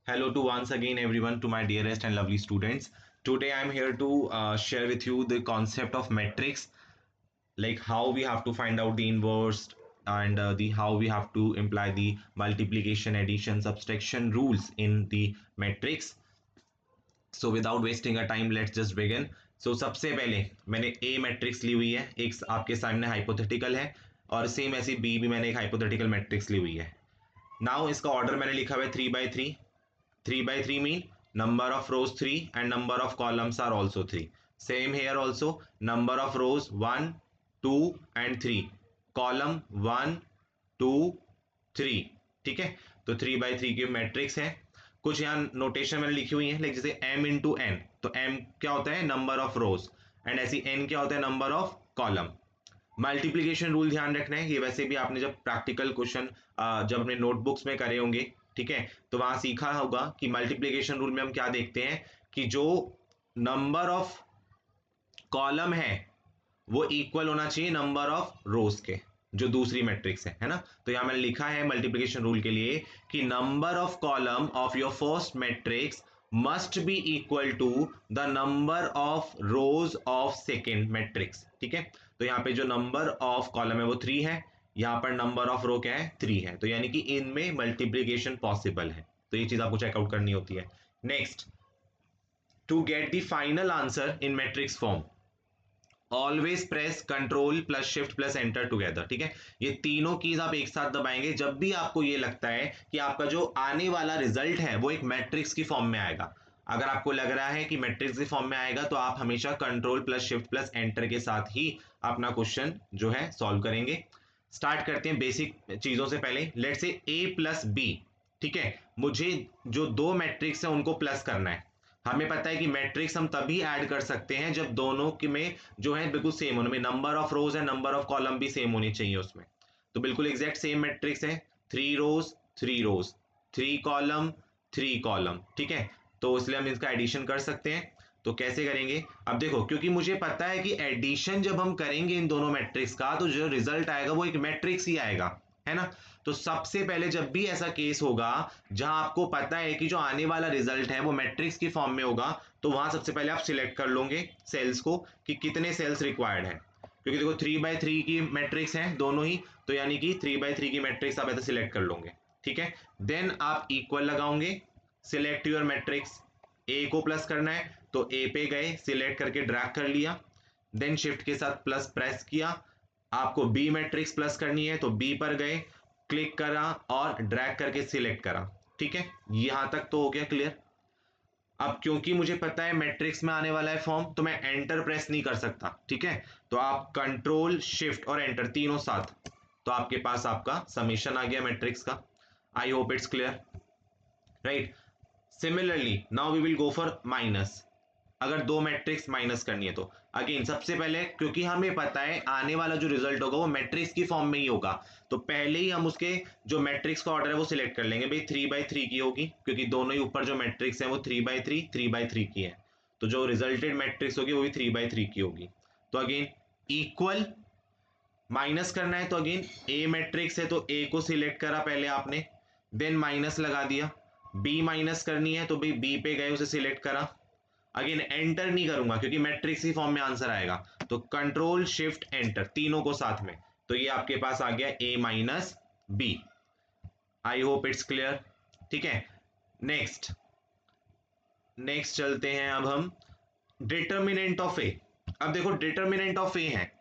Hello to once again everyone to my dearest and lovely students. Today I am here to share with you the concept of matrix, like how we have to find out the inverse and the how we have to imply the multiplication, addition, subtraction rules in the matrix. So without wasting a time, let's just begin. So सबसे पहले मैंने A matrix ली हुई है, एक आपके सामने hypothetical है, और सेम ऐसी B भी मैंने एक हाइपोथेटिकल मैट्रिक्स ली हुई है. नाउ इसका ऑर्डर मैंने लिखा हुआ है 3/3. 3/3 mean number of rows 3 and number of columns are also 3. Same here also, number of rows 1, 2 and 3. Column 1, 2, 3. ठीक है, तो 3/3 की मैट्रिक्स है. कुछ यहाँ नोटेशन मैंने लिखी हुई है, लाइक जैसे m इंटू एन, तो m क्या होता है, नंबर ऑफ रोज, एंड ऐसी n क्या होता है, number of column. Multiplication rule ध्यान रखना है, ये वैसे भी आपने जब प्रैक्टिकल क्वेश्चन जब अपने नोटबुक्स में करे होंगे, ठीक है, तो वहां सीखा होगा कि मल्टीप्लीकेशन रूल में हम क्या देखते हैं कि जो नंबर ऑफ कॉलम है वो इक्वल होना चाहिए नंबर ऑफ रोज के, जो दूसरी मैट्रिक्स है ना. तो यहां मैंने लिखा है मल्टीप्लिकेशन रूल के लिए कि number of column of your first matrix must be equal to the number of rows of second matrix. ठीक है, तो यहाँ पे जो नंबर ऑफ कॉलम है वो 3 है, यहाँ पर नंबर ऑफ रो क्या है, 3 है, तो यानी कि इनमें मल्टीप्लिकेशन पॉसिबल है. तो ये चीज आपको चेकआउट करनी होती है. Next, to get the final answer in matrix form always press control plus shift plus enter together. ठीक है, ये तीनों कीज आप एक साथ दबाएंगे जब भी आपको ये लगता है कि आपका जो आने वाला रिजल्ट है वो एक मैट्रिक्स की फॉर्म में आएगा. अगर आपको लग रहा है कि मैट्रिक्स की फॉर्म में आएगा तो आप हमेशा control plus shift plus enter के साथ ही अपना क्वेश्चन जो है सॉल्व करेंगे. स्टार्ट करते हैं बेसिक चीजों से. पहले let's say a plus B. ठीक है, मुझे जो दो मैट्रिक्स है उनको प्लस करना है. हमें पता है कि मैट्रिक्स हम तभी ऐड कर सकते हैं जब दोनों के में जो है बिल्कुल सेम होने में, नंबर ऑफ रोज है, नंबर ऑफ कॉलम भी सेम होनी चाहिए उसमें. तो बिल्कुल एग्जैक्ट सेम मैट्रिक्स है, 3 रोज 3 रोज, 3 कॉलम 3 कॉलम. ठीक है, तो इसलिए हम इसका एडिशन कर सकते हैं. तो कैसे करेंगे, अब देखो, क्योंकि मुझे पता है कि एडिशन जब हम करेंगे इन दोनों मैट्रिक्स का तो जो रिजल्ट आएगा वो एक मैट्रिक्स ही आएगा, है ना. तो सबसे पहले जब भी ऐसा केस होगा जहां आपको पता है कि जो आने वाला रिजल्ट है वो मैट्रिक्स की फॉर्म में होगा, तो वहां सबसे पहले आप सिलेक्ट कर लोगे सेल्स को कि कितने सेल्स रिक्वायर्ड है. क्योंकि देखो 3/3 की मैट्रिक्स है दोनों ही, तो यानी कि 3/3 की मैट्रिक्स आप ऐसे सिलेक्ट कर लोगे. ठीक है, देन आप इक्वल लगाओगे, सिलेक्ट योर मैट्रिक्स. ए को प्लस करना है तो ए पे गए, सिलेक्ट करके ड्रैग कर लिया, देन शिफ्ट के साथ प्लस प्रेस किया. आपको बी मैट्रिक्स प्लस करनी है तो बी पर गए, क्लिक करा और ड्रैग करके सिलेक्ट करा. ठीक है, यहां तक तो हो गया क्लियर. अब क्योंकि मुझे पता है मैट्रिक्स में आने वाला है फॉर्म, तो मैं एंटर प्रेस नहीं कर सकता. ठीक है, तो आप कंट्रोल शिफ्ट और एंटर तीनों साथ, तो आपके पास आपका समीशन आ गया मैट्रिक्स का. I hope it's clear, right. Similarly now we will go for minus. अगर दो मैट्रिक्स माइनस करनी है तो अगेन सबसे पहले, क्योंकि हमें पता है आने वाला जो रिजल्ट होगा वो मैट्रिक्स की फॉर्म में ही होगा, तो पहले ही हम उसके जो मैट्रिक्स का ऑर्डर है वो सिलेक्ट कर लेंगे. भाई 3/3 की होगी, क्योंकि दोनों ही ऊपर जो मैट्रिक्स है वो 3/3 की है, तो जो रिजल्टेड मैट्रिक्स होगी वो भी 3/3 की होगी. तो अगेन इक्वल, माइनस करना है तो अगेन ए मैट्रिक्स है तो ए को सिलेक्ट करा पहले आपने, देन माइनस लगा दिया. बी माइनस करनी है तो भाई बी पे गए, उसे सिलेक्ट करा. अगेन एंटर नहीं करूंगा क्योंकि मैट्रिक्स की फॉर्म में आंसर आएगा, तो कंट्रोल शिफ्ट एंटर तीनों को साथ में, तो ये आपके पास आ गया a minus B. I hope it's clear. ठीक है, नेक्स्ट नेक्स्ट चलते हैं अब हम डिटर्मिनेंट ऑफ ए. अब देखो डिटर्मिनेंट ऑफ ए है,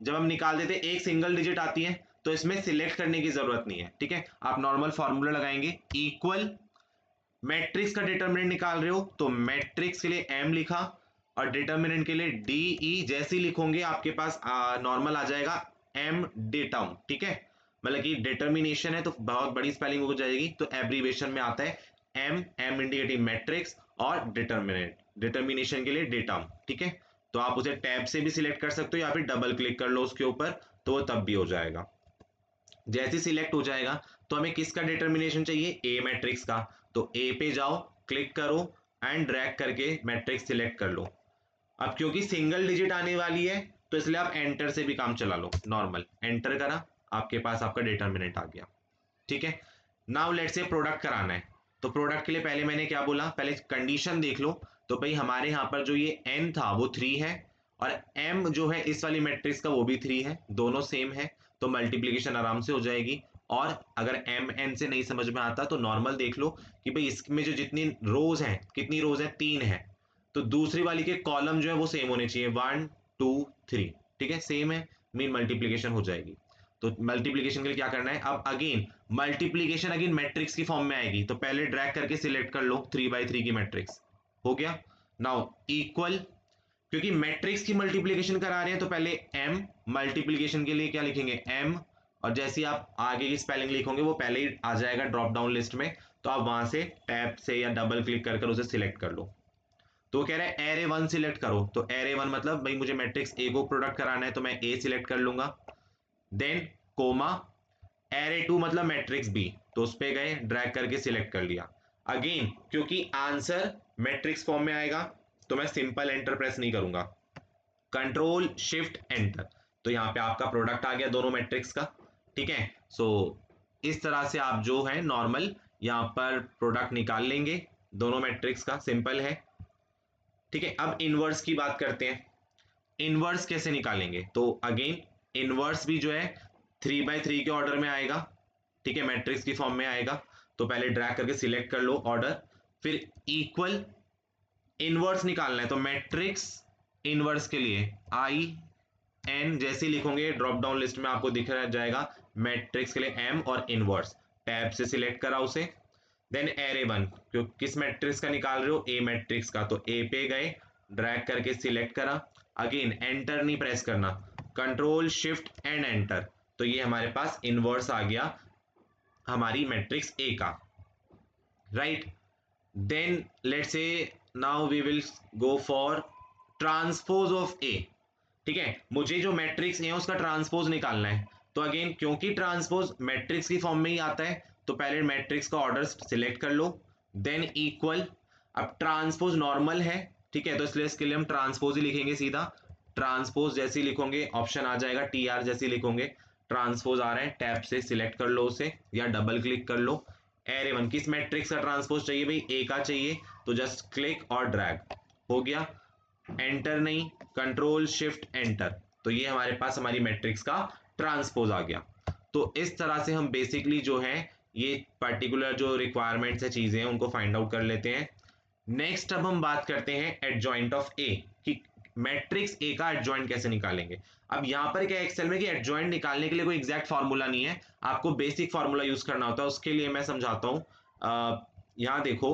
जब हम निकाल देते एक सिंगल डिजिट आती है तो इसमें सिलेक्ट करने की जरूरत नहीं है. ठीक है, आप नॉर्मल फॉर्मूला लगाएंगे, इक्वल, मैट्रिक्स का डिटर्मिनेंट निकाल रहे हो तो मैट्रिक्स के लिए m लिखा और डिटर्मिनेंट के लिए डी ई, जैसे ही लिखोगे आपके पास नॉर्मल आ जाएगा m डेटाउन. ठीक है, मतलब कि डिटर्मिनेशन है तो बहुत बड़ी स्पेलिंग हो जाएगी, तो एब्रीवेशन में आता है m इंडिकेटिंग मैट्रिक्स और डिटर्मिनेंट, डिटर्मिनेशन के लिए डेटाउन. ठीक है, तो आप उसे टैब से भी सिलेक्ट कर सकते हो या फिर डबल क्लिक कर लो उसके ऊपर, तो वो तब भी हो जाएगा. जैसे सिलेक्ट हो जाएगा तो हमें किसका डिटर्मिनेशन चाहिए, ए मैट्रिक्स का, तो ए पे जाओ, क्लिक करो एंड ड्रैग करके मैट्रिक्स सिलेक्ट कर लो. अब क्योंकि सिंगल डिजिट आने वाली है तो इसलिए आप एंटर से भी काम चला लो, नॉर्मल एंटर करा, आपके पास आपका डिटर्मिनेंट आ गया. ठीक है, नाउ लेट्स से प्रोडक्ट कराना है, तो प्रोडक्ट के लिए पहले मैंने क्या बोला, पहले कंडीशन देख लो। तो भाई हमारे यहाँ पर जो ये n था वो 3 है, और m जो है इस वाली मैट्रिक्स का वो भी 3 है, दोनों सेम है, तो मल्टीप्लीकेशन आराम से हो जाएगी। और अगर m n से नहीं समझ में आता तो नॉर्मल देख लो कि भाई इसमें जो जितनी रोज हैं, कितनी रोज हैं, 3 है, तो दूसरी वाली के कॉलम जो है वो सेम होने चाहिए, 1 2 3, ठीक है, सेम है, मीन मल्टीप्लीकेशन हो जाएगी। तो मल्टीप्लीकेशन के लिए क्या करना है, अब अगेन मल्टीप्लीकेशन अगेन मैट्रिक्स की फॉर्म में आएगी, तो पहले ड्रैग करके सिलेक्ट कर लो 3 by 3 की मैट्रिक्स, हो गया। नाउ इक्वल, क्योंकि मैट्रिक्स की मल्टीप्लीकेशन करा रहे हैं तो पहले m, मल्टीप्लीकेशन के लिए क्या लिखेंगे m, और जैसे आप आगे की स्पेलिंग लिखोगे वो पहले ही आ जाएगा ड्रॉप डाउन लिस्ट में, तो आप वहां से टैब से या डबल क्लिक कर कर उसे सिलेक्ट कर लो। तो कह रहा है एरे 1 सिलेक्ट करो, तो एरे 1 मतलब भाई मुझे मैट्रिक्स ए को प्रोडक्ट कराना है तो मैं ए सिलेक्ट कर लूंगा, देन कोमा एरे 2 मतलब मैट्रिक्स बी, तो उस पे गए ड्रैग करके सिलेक्ट कर लिया। अगेन क्योंकि आंसर मैट्रिक्स फॉर्म में आएगा तो मैं सिंपल एंटर प्रेस नहीं करूंगा, कंट्रोल शिफ्ट एंटर, तो यहाँ पे आपका प्रोडक्ट आ गया दोनों मैट्रिक्स का, ठीक है। सो इस तरह से आप जो है नॉर्मल यहाँ पर प्रोडक्ट निकाल लेंगे दोनों मैट्रिक्स का, सिंपल है, ठीक है। अब इनवर्स की बात करते हैं, इनवर्स कैसे निकालेंगे, तो अगेन इनवर्स भी जो है 3 by 3 के ऑर्डर में आएगा, ठीक है, मैट्रिक्स की फॉर्म में आएगा, तो पहले ड्रैग करके सिलेक्ट कर लो ऑर्डर, फिर इक्वल इनवर्स निकालना है, तो मैट्रिक्स इनवर्स के लिए आई एन जैसे लिखोगे ड्रॉप डाउन लिस्ट में आपको दिख जाएगा, मैट्रिक्स के लिए एम और इनवर्स, टैब से सिलेक्ट करा उसे, देन एरे 1, क्यों किस मैट्रिक्स का निकाल रहे हो, ए मैट्रिक्स का, तो ए पे गए ड्रैग करके सिलेक्ट करा, अगेन एंटर नहीं प्रेस करना, कंट्रोल शिफ्ट एंड एंटर, तो ये हमारे पास इनवर्स आ गया हमारी मैट्रिक्स ए का, right. Then let's say now we will go for transpose of A, ठीक है, मुझे जो मैट्रिक्स है उसका ट्रांसपोज निकालना है, तो अगेन क्योंकि ट्रांसपोज मैट्रिक्स की फॉर्म में ही आता है तो पहले मैट्रिक्स का ऑर्डर सिलेक्ट कर लो, देन इक्वल, अब ट्रांसपोज नॉर्मल है, ठीक है, तो इसलिए इसके लिए हम ट्रांसपोज ही लिखेंगे सीधा, ट्रांसपोज जैसे ही लिखोगे ऑप्शन आ जाएगा टी आर, जैसे लिखोगे ट्रांसपोज आ रहा है, टैब से सिलेक्ट कर लो उसे या डबल क्लिक कर लो, एरे 1 किस मैट्रिक्स का ट्रांसपोज चाहिए भाई, ए का चाहिए, तो जस्ट क्लिक और ड्रैग, हो गया, एंटर नहीं, कंट्रोल शिफ्ट एंटर, तो ये हमारे पास हमारी मैट्रिक्स का ट्रांसपोज आ गया। तो इस तरह से हम बेसिकली जो है ये पर्टिकुलर जो रिक्वायरमेंट्स है चीजें हैं उनको फाइंड आउट कर लेते हैं। नेक्स्ट अब हम बात करते हैं एडजॉइंट ऑफ ए, कि मैट्रिक्स ए का एडजॉइंट कैसे निकालेंगे। अब यहाँ पर क्या एक्सेल में कि एडजॉइंट निकालने के लिए कोई एग्जैक्ट फॉर्मूला नहीं है, आपको बेसिक फॉर्मूला यूज करना होता है, उसके लिए मैं समझाता हूँ। यहाँ देखो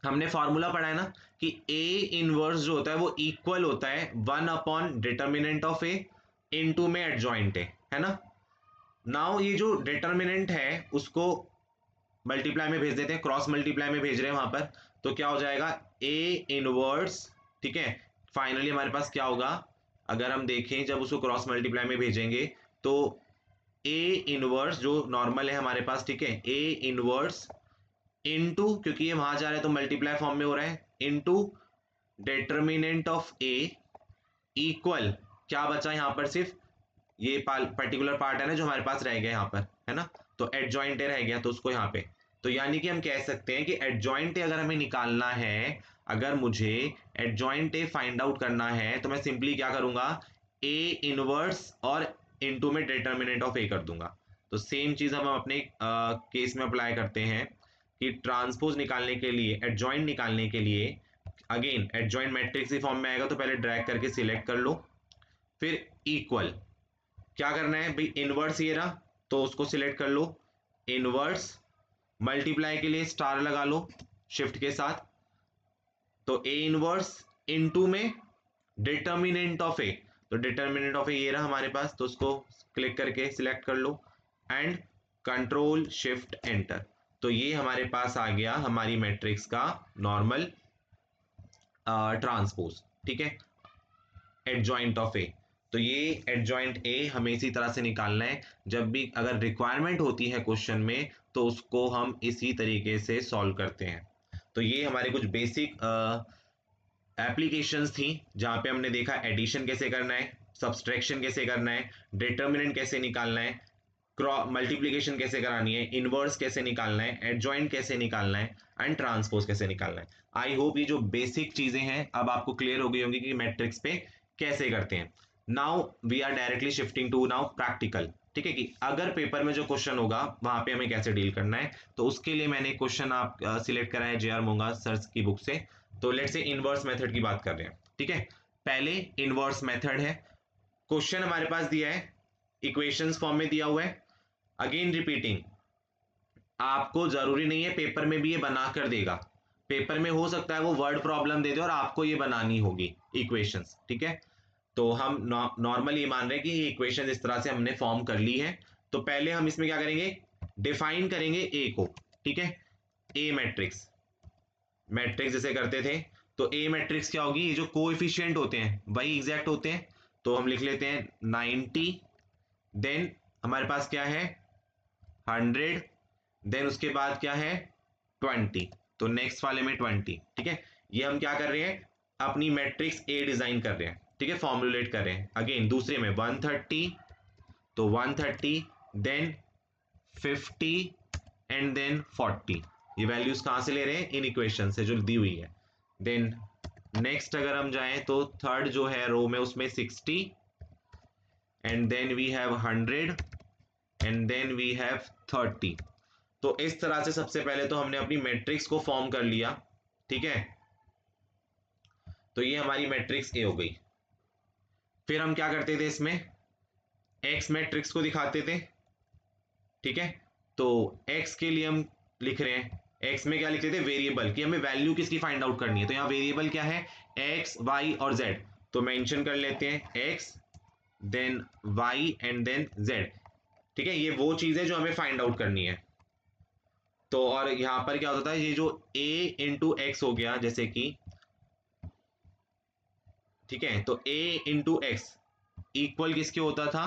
हमने फॉर्मूला पढ़ा है ना कि ए इनवर्स जो होता है वो इक्वल होता है 1 upon determinant of A into में एडजॉइंट है ना। नाउ ये जो डिटर्मिनेंट है उसको मल्टीप्लाई में भेज देते हैं, क्रॉस मल्टीप्लाई में भेज रहे हैं वहां पर, तो क्या हो जाएगा ए इनवर्स, ठीक है, फाइनली हमारे पास क्या होगा, अगर हम देखें जब उसको क्रॉस मल्टीप्लाई में भेजेंगे तो ए इनवर्स जो नॉर्मल है हमारे पास, ठीक है, ए इनवर्स इनटू, क्योंकि ये वहां जा रहा है तो मल्टीप्लाई फॉर्म में हो रहा है, into determinant of A equal, क्या बचा यहाँ पर सिर्फ ये पर्टिकुलर पार्ट है ना जो हमारे पास रह गया यहाँ पर, है ना, तो एडजॉइंट ए रह गया तो उसको यहाँ पे, तो यानी कि हम कह सकते हैं कि एडजॉइंट ए अगर हमें निकालना है, अगर मुझे एडजॉइंट ए फाइंड आउट करना है तो मैं सिंपली क्या करूंगा, ए इनवर्स और इनटू में डिटर्मिनेंट ऑफ ए कर दूंगा। तो सेम चीज हम अपने केस में अप्लाई करते हैं कि ट्रांसपोज निकालने के लिए, एडजॉइंट निकालने के लिए अगेन एडजॉइंट मैट्रिक्स की फॉर्म में आएगा तो पहले ड्रैग करके सिलेक्ट कर लो, फिर इक्वल, क्या करना है भाई, इनवर्स ये रहा तो उसको सिलेक्ट कर लो, इनवर्स मल्टीप्लाई के लिए स्टार लगा लो शिफ्ट के साथ, तो ए इनवर्स इनटू में डिटर्मिनेंट ऑफ ए, तो डिटर्मिनेंट ऑफ ए ये रहा हमारे पास, तो उसको क्लिक करके सिलेक्ट कर लो एंड कंट्रोल शिफ्ट एंटर, तो ये हमारे पास आ गया हमारी मैट्रिक्स का नॉर्मल ट्रांसपोज, ठीक है, एडजॉइंट ऑफ ए। तो ये एडजॉइंट ए हमें इसी तरह से निकालना है, जब भी अगर रिक्वायरमेंट होती है क्वेश्चन में तो उसको हम इसी तरीके से सॉल्व करते हैं। तो ये हमारे कुछ बेसिक एप्लीकेशंस थी जहां पे हमने देखा एडिशन कैसे करना है, सब्सट्रैक्शन कैसे करना है, डिटर्मिनेंट कैसे निकालना है, मल्टीप्लीकेशन कैसे करानी है, इनवर्स कैसे निकालना है, एडजॉइंट कैसे निकालना है एंड ट्रांसपोज कैसे निकालना है। आई होप ये जो बेसिक चीजें हैं अब आपको क्लियर हो गई होंगी कि मैट्रिक्स पे कैसे करते हैं। Now we are directly shifting to now practical. ठीक है, कि अगर पेपर में जो क्वेश्चन होगा वहां पे हमें कैसे डील करना है, तो उसके लिए मैंने क्वेश्चन आप सिलेक्ट करा है जे.आर. मोंगा सर की बुक से। तो लेट्स से इनवर्स मेथड की बात कर रहे हैं। ठीक है, पहले इनवर्स मेथड है, क्वेश्चन हमारे पास दिया है, इक्वेशंस फॉर्म में दिया हुआ है। अगेन रिपीटिंग, आपको जरूरी नहीं है पेपर में भी ये बना कर देगा, पेपर में हो सकता है वो वर्ड प्रॉब्लम दे दे और आपको ये बनानी होगी इक्वेशंस। ठीक है, तो हम नॉर्मली मान रहे हैं कि ये इक्वेशन इस तरह से हमने फॉर्म कर ली है। तो पहले हम इसमें क्या करेंगे, डिफाइन करेंगे ए को। ठीक है, ए मैट्रिक्स, मैट्रिक्स जैसे करते थे, तो ए मैट्रिक्स क्या होगी, ये जो कोएफिशिएंट होते हैं वही एग्जैक्ट होते हैं। तो हम लिख लेते हैं 90, देन हमारे पास क्या है 100, देन उसके बाद क्या है 20, तो नेक्स्ट वाले में 20। ठीक है, ये हम क्या कर रहे हैं, अपनी मैट्रिक्स ए डिजाइन कर रहे हैं। ठीक है, फॉर्मुलेट कर रहे हैं। अगेन दूसरे में 130, तो 130, देन 50 एंड देन 40। ये वैल्यूज कहां से ले रहे हैं, इन इक्वेशन से जो दी हुई है। देन नेक्स्ट अगर हम जाएं तो थर्ड जो है रो में उसमें 60 and then we have 100 and then we have 30। तो इस तरह से सबसे पहले तो हमने अपनी मैट्रिक्स को फॉर्म कर लिया। ठीक है, तो ये हमारी मैट्रिक्स ए हो गई। फिर हम क्या करते थे, इसमें एक्स मैट्रिक्स को दिखाते थे। ठीक है, तो एक्स के लिए हम लिख रहे हैं, एक्स में क्या लिखते थे, वेरिएबल, कि हमें वैल्यू किसकी फाइंड आउट करनी है। तो यहाँ वेरिएबल क्या है, एक्स वाई और जेड। तो मेंशन कर लेते हैं X then Y and then Z. ठीक है, ये वो चीज है जो हमें फाइंड आउट करनी है। तो और यहां पर क्या होता था, ये जो a इंटू एक्स हो गया जैसे कि, ठीक है, तो a इंटू एक्स इक्वल किसके होता था।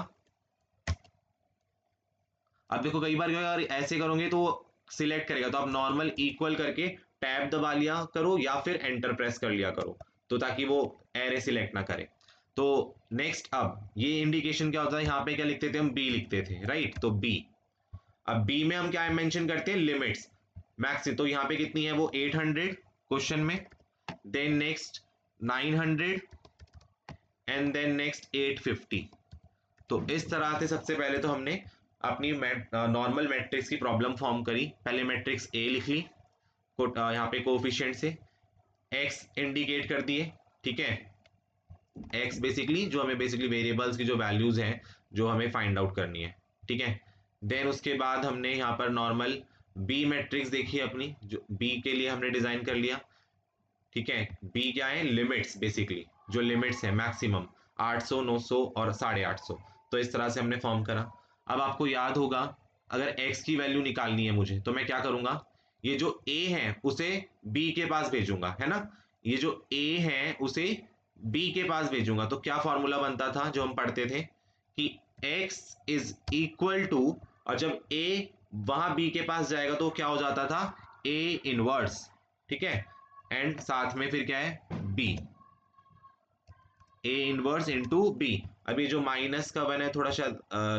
अब देखो कई बार क्या, अगर ऐसे करोगे तो सिलेक्ट करेगा, तो आप नॉर्मल इक्वल करके टैब दबा लिया करो या फिर एंटर प्रेस कर लिया करो, तो ताकि वो एरे सिलेक्ट ना करे। तो नेक्स्ट, अब ये इंडिकेशन क्या होता है, यहाँ पे क्या लिखते थे हम, बी लिखते थे, राइट। तो बी, अब बी में हम क्या मेंशन करते हैं, लिमिट्स मैक्स। तो यहाँ पे कितनी है वो 800 क्वेश्चन में, then next 900 and then next 850। तो इस तरह से सबसे पहले तो हमने अपनी नॉर्मल मैट्रिक्स की प्रॉब्लम फॉर्म करी। पहले मैट्रिक्स ए लिख ली, यहाँ पे कोफिशिएंट से एक्स इंडिकेट कर दिए। ठीक है, एक्स बेसिकली जो हमें बेसिकली वेरिएबल्स की जो वैल्यूज हैं जो हमें फाइंड आउट करनी है। ठीक है, देन उसके बाद हमने यहाँ पर नॉर्मल बी मैट्रिक्स देखी अपनी, जो बी के लिए हमने डिजाइन कर लिया। ठीक है, बी क्या है, लिमिट्स, बेसिकली जो लिमिट्स है मैक्सिमम 800, 900 और 850। तो इस तरह से हमने फॉर्म करा। अब आपको याद होगा, अगर x की वैल्यू निकालनी है मुझे, तो मैं क्या करूंगा, ये जो a है उसे b के पास भेजूंगा, है ना। ये जो a है उसे b के पास भेजूंगा। तो क्या फॉर्मूला बनता था जो हम पढ़ते थे, कि x इज इक्वल टू, और जब a वहां b के पास जाएगा तो क्या हो जाता था, a इनवर्स। ठीक है, एंड साथ में फिर क्या है, b, A inverse into B. अब ये जो माइनस का वन है थोड़ा सा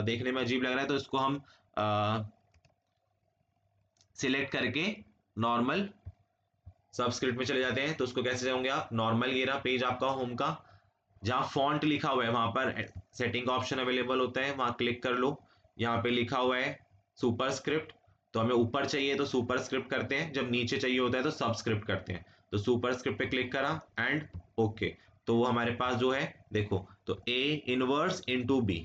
देखने में अजीब लग रहा है, तो इसको हम सिलेक्ट करके नॉर्मल सबस्क्रिप्ट में चले जाते हैं। तो उसको कैसे जाओगे आप, नॉर्मल, ये रहा पेज आपका होम का, जहाँ फॉन्ट लिखा हुआ है वहां पर सेटिंग का ऑप्शन अवेलेबल होता है, वहां क्लिक कर लो। यहाँ पे लिखा हुआ है सुपर स्क्रिप्ट, तो हमें ऊपर चाहिए तो सुपर स्क्रिप्ट करते हैं, जब नीचे चाहिए होता है तो सबस्क्रिप्ट करते हैं। तो सुपर स्क्रिप्ट पे क्लिक करा एंड ओके। तो वो हमारे पास जो है देखो, तो ए इनवर्स इंटू बी।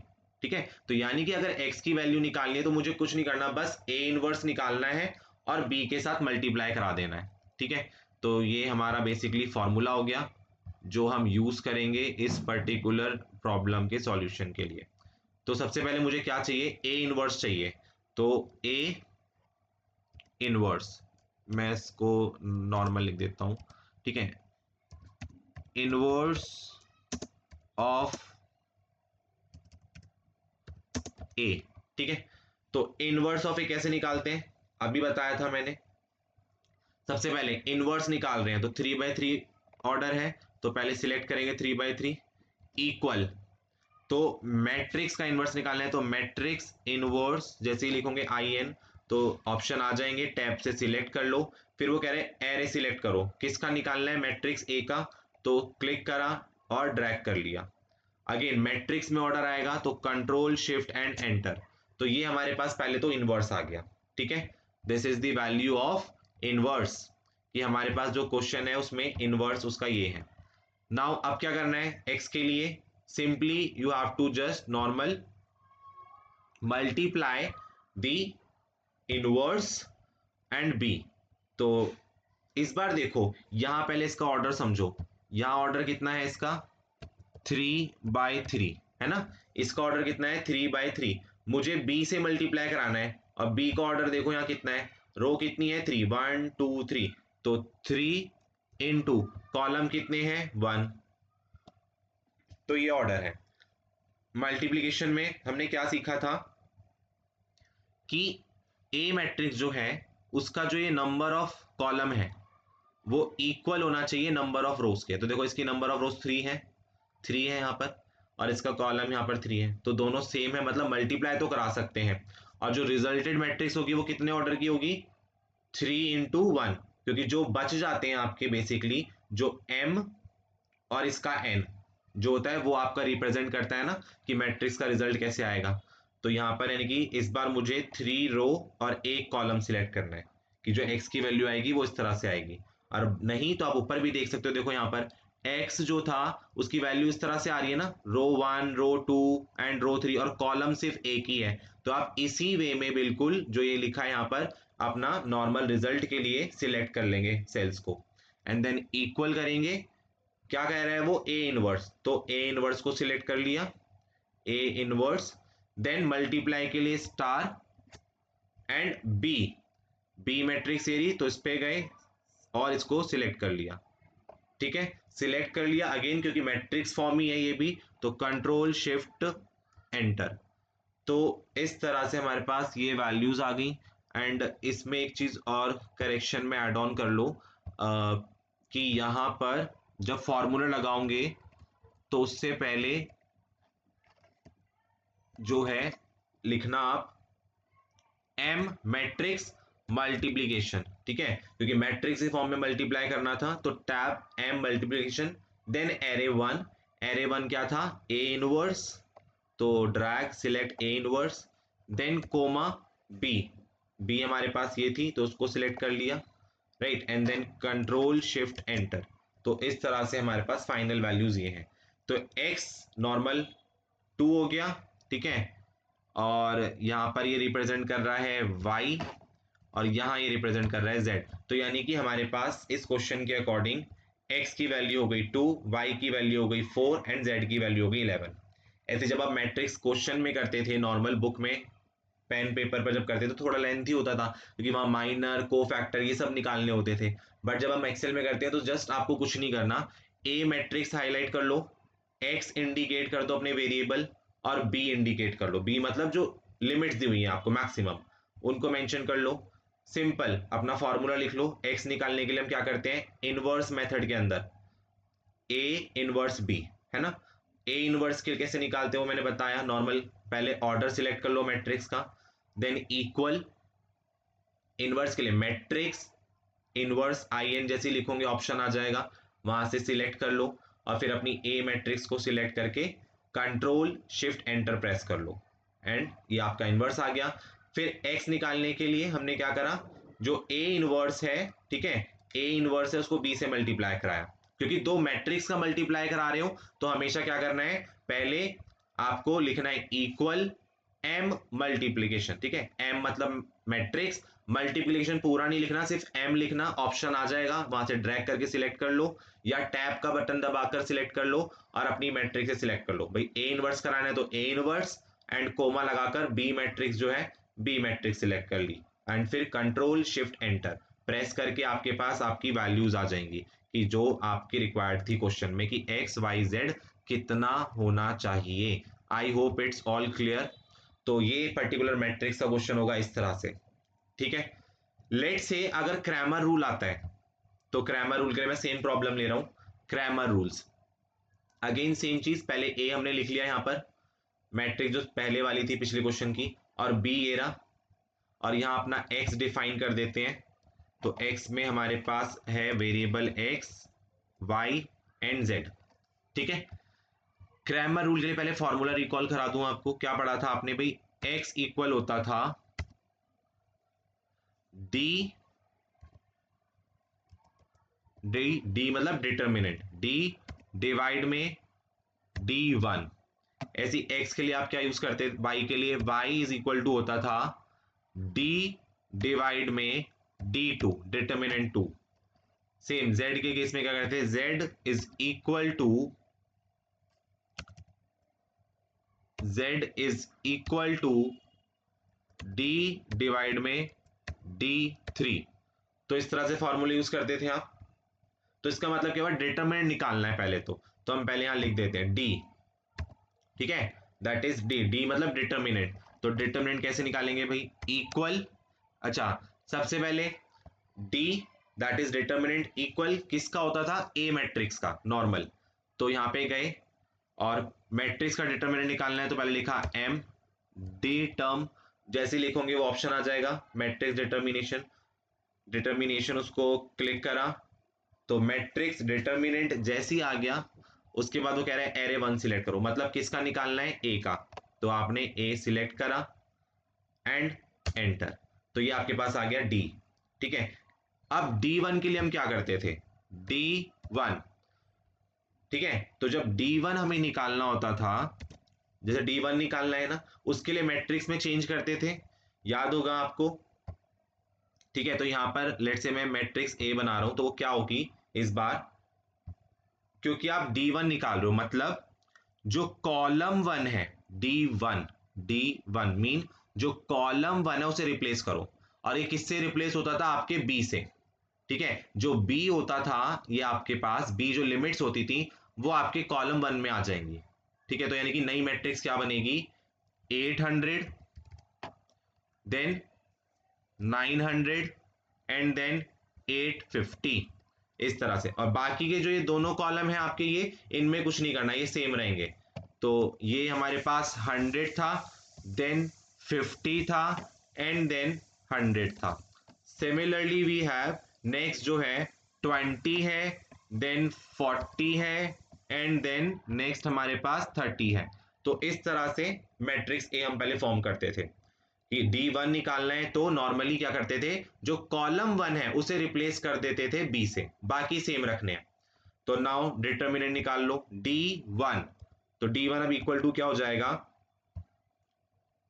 ठीक है, तो यानी कि अगर x की वैल्यू निकालनी है तो मुझे कुछ नहीं करना, बस a इनवर्स निकालना है और b के साथ मल्टीप्लाई करा देना है। ठीक है, तो ये हमारा बेसिकली फॉर्मूला हो गया जो हम यूज करेंगे इस पर्टिकुलर प्रॉब्लम के सॉल्यूशन के लिए। तो सबसे पहले मुझे क्या चाहिए, ए इनवर्स चाहिए। तो ए इनवर्स, मैं इसको नॉर्मल लिख देता हूं। ठीक है, इनवर्स ऑफ ए। ठीक है, तो इनवर्स ऑफ ए कैसे निकालते हैं, अभी बताया था मैंने। सबसे पहले इनवर्स निकाल रहे हैं तो 3/3 ऑर्डर है, तो पहले सिलेक्ट करेंगे 3/3 इक्वल। तो मैट्रिक्स का इनवर्स निकालना है, तो मैट्रिक्स इनवर्स जैसे ही लिखोगे आई एन, तो ऑप्शन आ जाएंगे, टैब से सिलेक्ट कर लो। फिर वो कह रहे हैं एरे सिलेक्ट करो, किसका निकालना है, मैट्रिक्स ए का, तो क्लिक करा और ड्रैग कर लिया। अगेन मैट्रिक्स में ऑर्डर आएगा तो कंट्रोल शिफ्ट एंड एंटर, तो ये हमारे पास पहले तो इनवर्स आ गया। ठीक है, this is the value of inverse, कि हमारे पास जो क्वेश्चन है उसमें इनवर्स उसका ये है। नाउ अब क्या करना है x के लिए, simply you have to just normal multiply the inverse and b। तो इस बार देखो यहां पहले इसका ऑर्डर समझो, यहां ऑर्डर कितना है इसका 3/3 है ना, इसका ऑर्डर कितना है 3/3, मुझे b से मल्टीप्लाई कराना है और b का ऑर्डर देखो यहाँ कितना है, रो कितनी है 3, 1 2 3, तो 3 इंटू कॉलम कितने हैं 1, तो ये ऑर्डर है। मल्टीप्लिकेशन में हमने क्या सीखा था कि ए मैट्रिक्स जो है उसका जो ये नंबर ऑफ कॉलम है वो इक्वल होना चाहिए नंबर ऑफ रोज के। तो देखो इसकी नंबर ऑफ रोज 3 है यहाँ पर, और इसका कॉलम यहाँ पर 3 है, तो दोनों सेम है, मतलब मल्टीप्लाई तो करा सकते हैं। और जो रिजल्टेड मैट्रिक्स होगी वो कितने ऑर्डर की होगी 3 into 1, क्योंकि जो बच जाते हैं आपके बेसिकली जो m और इसका n जो होता है वो आपका रिप्रेजेंट करता है ना कि मैट्रिक्स का रिजल्ट कैसे आएगा। तो यहाँ पर यानी कि इस बार मुझे 3 रो और 1 कॉलम सिलेक्ट करना है कि जो x की वैल्यू आएगी वो इस तरह से आएगी। और नहीं तो आप ऊपर भी देख सकते हो, देखो यहाँ पर x जो था उसकी वैल्यू इस तरह से आ रही है ना, रो 1 रो 2 एंड रो 3, और कॉलम सिर्फ एक ही है। तो आप इसी वे में बिल्कुल जो ये लिखा है यहाँ पर अपना नॉर्मल रिजल्ट के लिए सिलेक्ट कर लेंगे सेल्स को, एंड देन इक्वल करेंगे। क्या कह रहा है वो ए इनवर्स, तो ए इनवर्स को सिलेक्ट कर लिया, ए इनवर्स, देन मल्टीप्लाई के लिए star and B, B matrix एरी, तो इस पे गए और इसको सिलेक्ट कर लिया। ठीक है, सिलेक्ट कर लिया अगेन क्योंकि मैट्रिक्स फॉर्म ही है ये भी, तो कंट्रोल शिफ्ट एंटर। तो इस तरह से हमारे पास ये वैल्यूज आ गई। एंड इसमें एक चीज और करेक्शन में ऐड ऑन कर लो कि यहाँ पर जब फॉर्मूला लगाओगे तो उससे पहले जो है लिखना आप m मैट्रिक्स मल्टीप्लीकेशन। ठीक है, क्योंकि मैट्रिक्स के फॉर्म में मल्टीप्लाई करना था, तो tab m multiplication, then array one क्या था a इनवर्स, तो drag select a inverse, then comma b हमारे पास ये थी तो उसको सिलेक्ट कर लिया, right, and then control shift enter. तो इस तरह से हमारे पास फाइनल वैल्यूज ये हैं। तो x नॉर्मल 2 हो गया, ठीक है, और यहाँ पर ये रिप्रेजेंट कर रहा है y, और यहाँ ये रिप्रेजेंट कर रहा है z। तो यानी कि हमारे पास इस क्वेश्चन के अकॉर्डिंग x की वैल्यू हो गई 2, y की वैल्यू हो गई 4 एंड z की वैल्यू हो गई 11। ऐसे जब आप मैट्रिक्स क्वेश्चन में करते थे नॉर्मल बुक में पेन पेपर पर जब करते थे तो थोड़ा लेंथी होता था क्योंकि वहाँ माइनर को फैक्टर ये सब निकालने होते थे। बट जब हम एक्सेल में करते हैं तो जस्ट आपको कुछ नहीं करना, ए मैट्रिक्स हाईलाइट कर लो, एक्स इंडिकेट कर दो अपने वेरिएबल, और बी इंडिकेट कर लो, बी मतलब जो लिमिट्स दी हुई है आपको मैक्सिमम उनको मेंशन कर लो। सिंपल अपना फॉर्मूला लिख लो। एक्स निकालने के लिए हम क्या करते हैं इनवर्स मेथड के अंदर ए इनवर्स बी, है ना। ए इनवर्स के कैसे निकालते हो मैंने बताया, नॉर्मल पहले ऑर्डर सिलेक्ट कर लो मैट्रिक्स का, देन इक्वल, इनवर्स के लिए मैट्रिक्स इनवर्स आई एन जैसे लिखोगे ऑप्शन आ जाएगा, वहां से सिलेक्ट कर लो और फिर अपनी ए मैट्रिक्स को सिलेक्ट करके कंट्रोल शिफ्ट एंटर प्रेस कर लो, एंड ये आपका इनवर्स आ गया। फिर एक्स निकालने के लिए हमने क्या करा, जो ए इनवर्स है, ठीक है, ए इनवर्स है उसको बी से मल्टीप्लाई कराया, क्योंकि दो मैट्रिक्स का मल्टीप्लाई करा रहे हो तो हमेशा क्या करना है, पहले आपको लिखना है इक्वल m मल्टीप्लीकेशन, ठीक है, m मतलब मैट्रिक्स, मल्टीप्लीकेशन पूरा नहीं लिखना, सिर्फ m लिखना, ऑप्शन आ जाएगा वहां से ड्रैग करके सिलेक्ट कर लो या टैब का बटन दबाकर सिलेक्ट कर लो और अपनी मैट्रिक्स से सिलेक्ट कर लो। भाई a इनवर्स कराना है तो a इनवर्स एंड कोमा लगाकर b मैट्रिक्स जो है b मैट्रिक्स सिलेक्ट कर ली, एंड फिर कंट्रोल शिफ्ट एंटर प्रेस करके आपके पास आपकी वैल्यूज आ जाएंगी कि जो आपकी रिक्वायर्ड थी क्वेश्चन में कि एक्स वाई जेड कितना होना चाहिए। आई होप इट्स ऑल क्लियर। तो ये पर्टिकुलर मैट्रिक्स का क्वेश्चन होगा इस तरह से, ठीक है। लेट से अगर क्रैमर रूल आता है, तो क्रैमर रूल के लिए मैं सेम प्रॉब्लम ले रहा हूं, क्रैमर रूल्स, अगेन सेम चीज, पहले ए हमने लिख लिया यहां पर, मैट्रिक्स जो पहले वाली थी पिछले क्वेश्चन की, और बी ये रहा, और यहाँ अपना एक्स डिफाइन कर देते हैं। तो एक्स में हमारे पास है variable X, Y and Z. ठीक है, क्रैमर रूल के लिए पहले फॉर्मूला रिकॉल करा दूं आपको। क्या पढ़ा था आपने भाई? एक्स इक्वल होता था डी, डी डी मतलब डिटर्मिनेंट, डी डिवाइड में डी वन। ऐसी एक्स के लिए आप क्या यूज करते? वाई के लिए वाई इज इक्वल टू होता था डी डिवाइड में D two, determinant two. Same Z के केस में क्या करते हैं? Z is equal to, Z is equal to D divide में डी थ्री। तो इस तरह से फॉर्मूले यूज करते थे आप। तो इसका मतलब क्या हुआ? डिटरमिनेंट निकालना है पहले। तो हम पहले यहां लिख देते हैं डी। ठीक है, दैट इज डी, डी मतलब डिटरमिनेंट। तो डिटरमिनेंट कैसे निकालेंगे भाई? इक्वल, अच्छा सबसे पहले D that is determinant equal किसका होता था? ए मैट्रिक्स का नॉर्मल। तो यहां पे गए और मैट्रिक्स का डिटरमिनेंट निकालना है, तो पहले लिखा एम डी टर्म। जैसे लिखोगे वो ऑप्शन आ जाएगा मैट्रिक्स डिटर्मिनेशन, डिटर्मिनेशन उसको क्लिक करा तो मैट्रिक्स डिटर्मिनेंट जैसे ही आ गया, उसके बाद वो कह रहा है एरे वन सिलेक्ट करो, मतलब किसका निकालना है? ए का। तो आपने ए सिलेक्ट करा एंड एंटर, तो ये आपके पास आ गया डी। ठीक है, अब डी वन के लिए हम क्या करते थे? डी वन, ठीक है, तो जब डी वन हमें निकालना होता था, जैसे डी वन निकालना है ना, उसके लिए मैट्रिक्स में चेंज करते थे, याद होगा आपको। ठीक है, तो यहां पर लेट से मैं मैट्रिक्स ए बना रहा हूं, तो वो क्या होगी इस बार? क्योंकि आप डी वन निकाल रहे हो, मतलब जो कॉलम वन है D one, D one mean जो कॉलम वन है उसे रिप्लेस करो। और ये किससे रिप्लेस होता था? आपके बी से। ठीक है, जो बी होता था, ये आपके पास बी जो लिमिट्स होती थी वो आपके कॉलम वन में आ जाएंगी। ठीक है, तो यानी कि नई मैट्रिक्स क्या बनेगी? 800, देन 900 एंड देन 850, इस तरह से। और बाकी के जो ये दोनों कॉलम हैं आपके, ये इनमें कुछ नहीं करना, ये सेम रहेंगे। तो ये हमारे पास 100 था, देन 50 था एंड देन 100 था। सिमिलरली वी हैव नेक्स्ट जो है 20 है, देन 40 है एंड देन नेक्स्ट हमारे पास 30 है। तो इस तरह से मैट्रिक्स ए हम पहले फॉर्म करते थे कि डी वन निकालना है तो नॉर्मली क्या करते थे? जो कॉलम वन है उसे रिप्लेस कर देते थे बी से, बाकी सेम रखने हैं। तो नाउ डिटर्मिनेंट निकाल लो डी वन। तो डी वन अब इक्वल टू क्या हो जाएगा?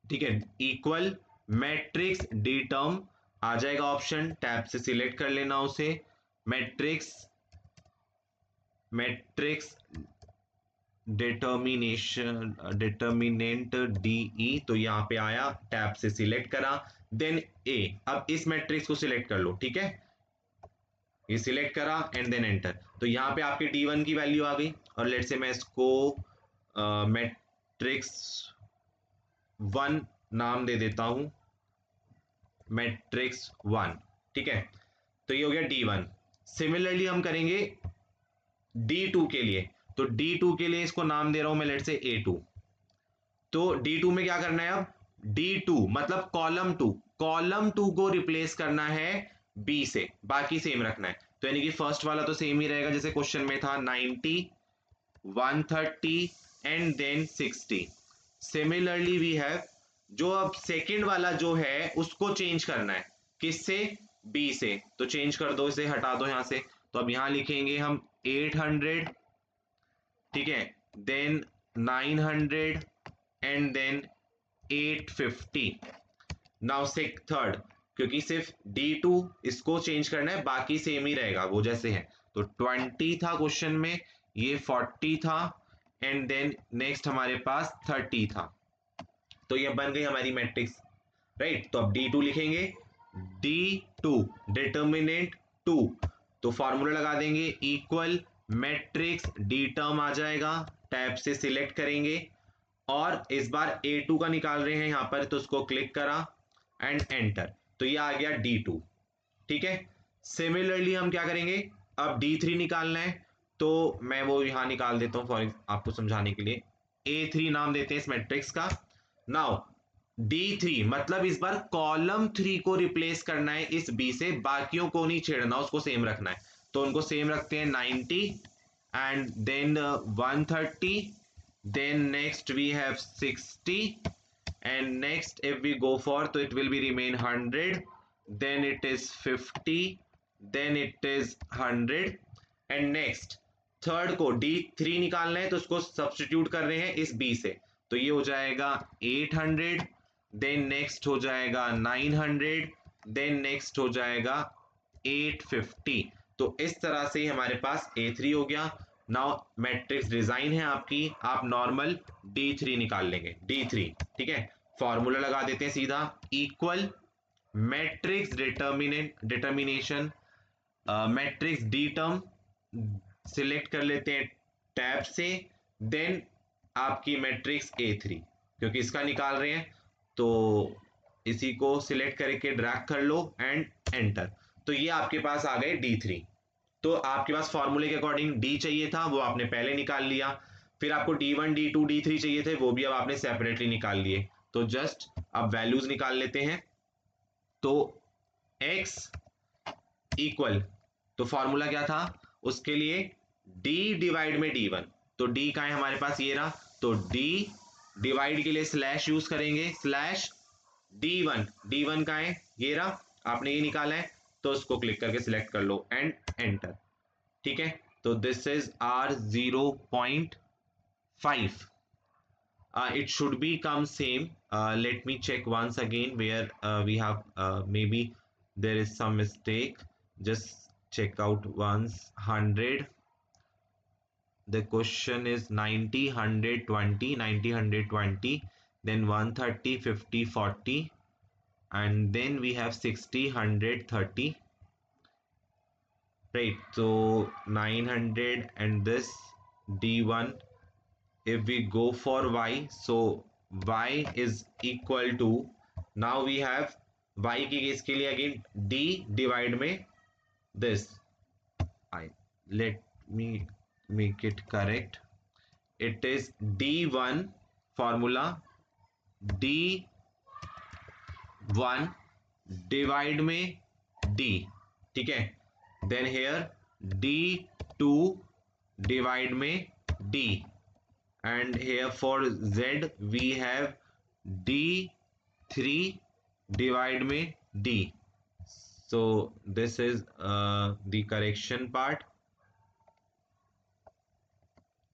ठीक है, इक्वल मैट्रिक्स डी टर्म आ जाएगा, ऑप्शन टैब से सिलेक्ट कर लेना उसे, matrix, matrix determination, determinant DE. तो यहां पे आया, टैब से सिलेक्ट करा, देन ए। अब इस मैट्रिक्स को सिलेक्ट कर लो। ठीक है, ये सिलेक्ट करा एंड देन एंटर, तो यहां पे आपके डी वन की वैल्यू आ गई। और लेट से मैं इसको मैट्रिक्स वन नाम दे देता हूं, मैट्रिक्स वन। ठीक है, तो ये हो गया डी वन। सिमिलरली हम करेंगे डी टू के लिए। तो डी टू के लिए इसको नाम दे रहा हूं मैं लेट से ए टू। तो D2 में क्या करना है? अब D2 मतलब कॉलम टू, कॉलम टू को रिप्लेस करना है B से, बाकी सेम रखना है। तो यानी कि फर्स्ट वाला तो सेम ही रहेगा जैसे क्वेश्चन में था, 90, 130 and then 60। Similarly we have जो अब सेकंड वाला जो है उसको चेंज करना है, किससे? B से। तो चेंज कर दो, इसे हटा दो यहां से। तो अब यहां लिखेंगे हम 800, ठीक है, then 900 and then 850। Now sick third, क्योंकि सिर्फ D2 इसको चेंज करना है, बाकी सेम ही रहेगा वो जैसे है। तो 20 था क्वेश्चन में, ये 40 था एंड देन नेक्स्ट हमारे पास 30 था। तो ये बन गई हमारी मैट्रिक्स, राइट। तो अब D2 लिखेंगे, D2 डिटर्मिनेंट 2। तो फॉर्मूला लगा देंगे इक्वल मैट्रिक्स डी टर्म आ जाएगा, टैब से सिलेक्ट करेंगे और इस बार A2 का निकाल रहे हैं यहां पर, तो उसको क्लिक करा एंड एंटर, तो ये आ गया D2। ठीक है, सिमिलरली हम क्या करेंगे? अब D3 निकालना है, तो मैं वो यहां निकाल देता हूं फॉर आपको समझाने के लिए। A3 नाम देते हैं इस मैट्रिक्स का। नाउ D3 मतलब इस बार कॉलम 3 को रिप्लेस करना है इस B से, बाकियों को नहीं छेड़ना, उसको सेम रखना है। तो उनको सेम रखते हैं 90 and then 130, then next we have 60, and next if we go for, so it will be remain 100, then it is 50, then it is 100, and next third को D3 निकालना है तो उसको सब्स्टिट्यूट कर रहे हैं इस B से, तो ये हो जाएगा 800, देन नेक्स्ट हो जाएगा 900, देन नेक्स्ट हो जाएगा 850। तो इस तरह से हमारे पास A3 हो गया। नाउ मैट्रिक्स डिजाइन है आपकी, आप नॉर्मल D3 निकाल लेंगे, D3 ठीक है। फॉर्मूला लगा देते हैं सीधा, equal matrix determination, matrix D term select कर लेते हैं टैब से, देन आपकी मैट्रिक्स A3, क्योंकि इसका निकाल रहे हैं तो इसी को सिलेक्ट करके ड्रैग कर लो एंड एंटर। तो ये आपके पास आ गए D3। तो आपके पास फॉर्मूले के अकॉर्डिंग D चाहिए था, वो आपने पहले निकाल लिया। फिर आपको D1 D2 D3 चाहिए थे, वो भी अब आपने सेपरेटली निकाल लिए। तो जस्ट अब वैल्यूज निकाल लेते हैं। तो x इक्वल, तो फॉर्मूला क्या था उसके लिए, d डिवाइड में d1। तो d का है हमारे पास ये रहा, तो d डिवाइड के लिए स्लैश यूज करेंगे, स्लैश d1, d1 का है ये रहा, आपने ये निकाला है तो उसको क्लिक करके सिलेक्ट कर लो एंड एंटर। ठीक है, तो this is our 0.5। It should be come same. Let me check once again where we have maybe there is some mistake. Just check out once. 100, the question is 90, 120, 90, 120, then 130, 50, 40, and then we have 60, 130, right? So 900 and this D1. If we go for y, so y is equal to, now we have y की case के लिए again d divide में this, I let me make it correct, it is d1 formula d1 divide में d, ठीक है, then here d2 divide में d, and here for z we have d3 divide में d, so this is the correction part।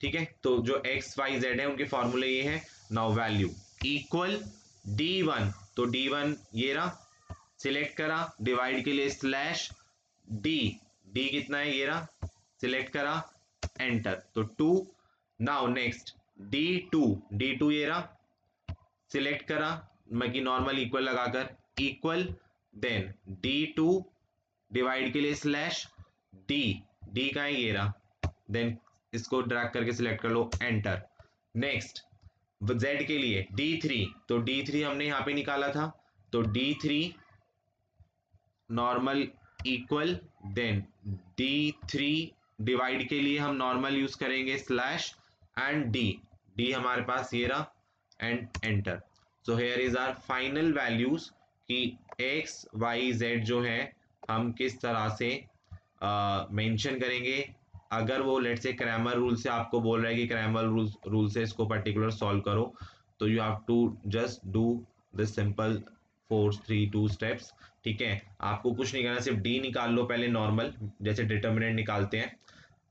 ठीक है, तो जो x y z है उनके फॉर्मूले ये है। नाउ वैल्यू इक्वल d1, तो d1 ये रहा, सिलेक्ट करा, डिवाइड के लिए स्लैश d, d कितना है ये रहा, सिलेक्ट करा, एंटर, तो 2। नाउ नेक्स्ट D2, D2 ये रहा, सिलेक्ट करा, मैं कि नॉर्मल इक्वल लगाकर, इक्वल, देन D2 डिवाइड के लिए स्लैश D, D का है ये रहा, देन इसको ड्रैग करके सिलेक्ट कर लो, एंटर। नेक्स्ट Z के लिए D3, तो D3 हमने यहाँ पे निकाला था, तो D3 normal equal, then D3 divide के लिए हम नॉर्मल यूज करेंगे स्लैश एंड D हमारे पास ये रहा, and enter. So here is our final values कि x y z जो है हम किस तरह से मेंशन करेंगे। अगर वो लेट से क्रैमर रूल से आपको बोल रहा है कि क्रैमर रूल से इसको पर्टिकुलर सॉल्व करो, तो you have to just do this simple 4 3 2 steps. ठीक है, आपको कुछ नहीं करना, सिर्फ d निकाल लो पहले नॉर्मल, जैसे डिटर्मिनेंट निकालते हैं।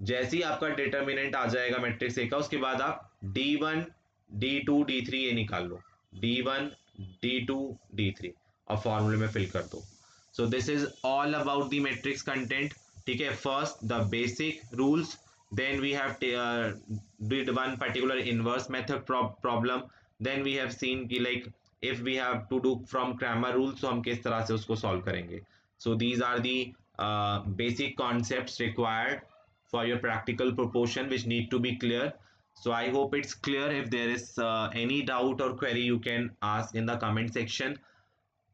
जैसे ही आपका डिटर्मिनेंट आ जाएगा मैट्रिक्स ए का, उसके बाद आप d1 d2 d3 ये निकाल लो, d1 d2 d3 और फॉर्मूले में फिल कर दो। So this is all about the matrix content. ठीक है, first the basic rules, then we have did one particular inverse method problem, then we have seen कि like if we have to do from Cramer rule, so हम किस तरह से उसको solve करेंगे। So these are the basic concepts required for your practical proportion which need to be clear. So I hope it's clear. If there is any doubt or query, you can ask in the comment section.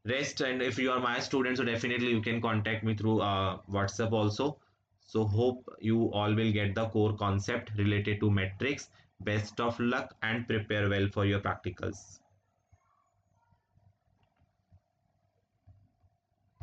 Rest, and if you are my student, so definitely you can contact me through WhatsApp also. So hope you all will get the core concept related to metrics. Best of luck and prepare well for your practicals.